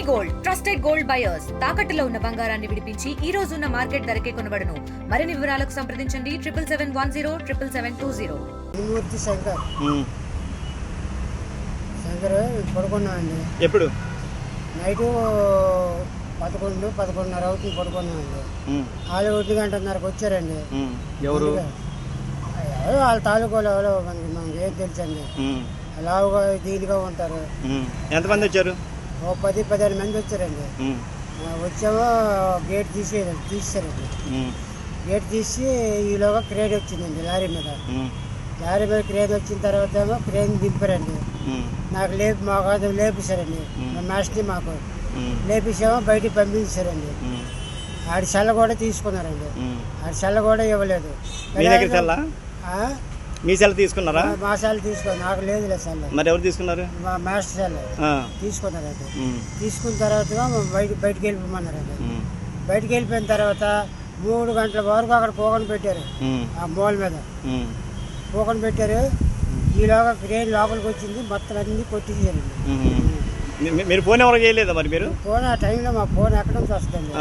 Gold trusted gold buyers తాకట్టులో ఉన్న బంగారాన్ని విడిపించి ఈ రోజు ఉన్న మార్కెట్ ధరకే కొనబడును. మరిన్ని వివరాలకు సంప్రదించండి 7710 మూర్తి శంకర్ పడుకున్నామండి. ఎప్పుడు? నైటు 11:30 అవుతుంది పడుకున్నామండి. వాళ్ళు 1:30కి వచ్చారండి. ఎవరు? వాళ్ళ తాలూకాలో ఎవరో మనకి ఏం తెలుసండి. అలాగా దీనిగా ఉంటారు. ఎంతమంది వచ్చారు? 10-15 మంది వచ్చారండి. వచ్చామో గేట్ తీసారండి. గేట్ తీసి ఈలోగా క్రేన్ వచ్చిందండి లారీ మీద క్రేన్ వచ్చిన తర్వాత ఏమో క్రేన్ దింపారండి. నాకు మాకు లేపేశారండి. మా మాస్టర్ మాకు లేపేసామో బయటికి పంపించారండి. ఆడి సెల్ల కూడా తీసుకున్నారండి. ఆడి సెల్ల కూడా ఇవ్వలేదు. మీ సెల్ తీసుకున్నారా? మా సెల్ తీసుకోండి, నాకు లేదులే సెల్. మరి ఎవరు తీసుకున్నారు? మా మాస్టర్ సెల్ తీసుకున్నారండి. తీసుకున్న తర్వాత బయటికి వెళ్ళిపోమన్నారండి. బయటికి వెళ్ళిపోయిన తర్వాత 3 గంటల వరకు అక్కడ పోగొని పెట్టారు. ఆ మూల మీద పోగొని పెట్టారు. ఈలోగా క్రేన్ లోపలికి వచ్చింది, మొత్తం అన్ని కొట్టించారండి. మీరు ఫోన్ ఎవరు చేయలేదా? మరి మీరు ఫోన్ ఆ టైంలో మా ఫోన్ ఎక్కడ నుంచి వస్తుంది.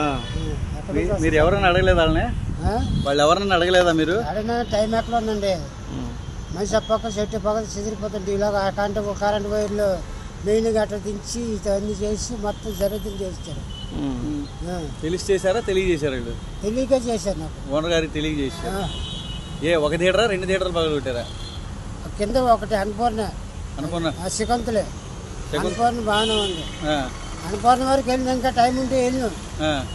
మీరు ఎవరైనా అడగలేదా వాళ్ళని? వాళ్ళు ఎవరన్నా అడగలేదా మీరు? అడిగిన టైం ఎక్కడ ఉందండి. మనిషి పక్క చెట్టు పక్క చెదిరిపోతుంది. ఇలాగ కరెంట్ వైర్లు మెయిన్ గట్ట దించి ఇవన్నీ చేసి మొత్తం జరుగుతుంది చేస్తారు. తెలిసి చేశారా తెలియజేశారా? వీళ్ళు తెలియక చేశారు. నాకు ఓనర్ గారికి తెలియజేశారు. ఒక థియేటరా 2 థియేటర్లు పగలు పెట్టారా? కింద ఒకటి అన్నపూర్ణ శ్రీకాంతులే. అన్నపూర్ణ బాగానే ఉంది. అన్నపూర్ణ వరకు వెళ్ళిన ఇంకా టైం ఉంటే వెళ్ళినాం,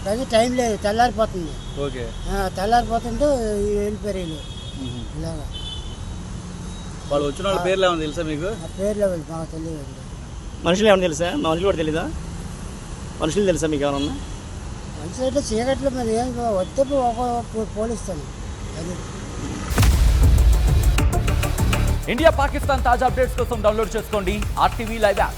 కానీ టైం లేదు, తెల్లారిపోతుంది. ఓకే, తెల్లారిపోతుంటే వెళ్ళిపోయారు వీళ్ళు. ఇలాగా వాళ్ళు వచ్చిన వాళ్ళ పేర్లు ఏమైనా తెలుసా మీకు? ఆ పేర్లు మాకు తెలియదు. మనుషులు ఏమైనా తెలుసా? మనుషులు కూడా తెలీదా? మనుషులు తెలుసా మీకు ఏమన్నా? మనుషులు అయితే చీకట్లో మరి ఏం వస్తే పోలీస్తాను. అది ఇండియా పాకిస్తాన్ తాజా అప్డేట్స్ కోసం డౌన్లోడ్ చేసుకోండి RTV లైవ్ యాప్.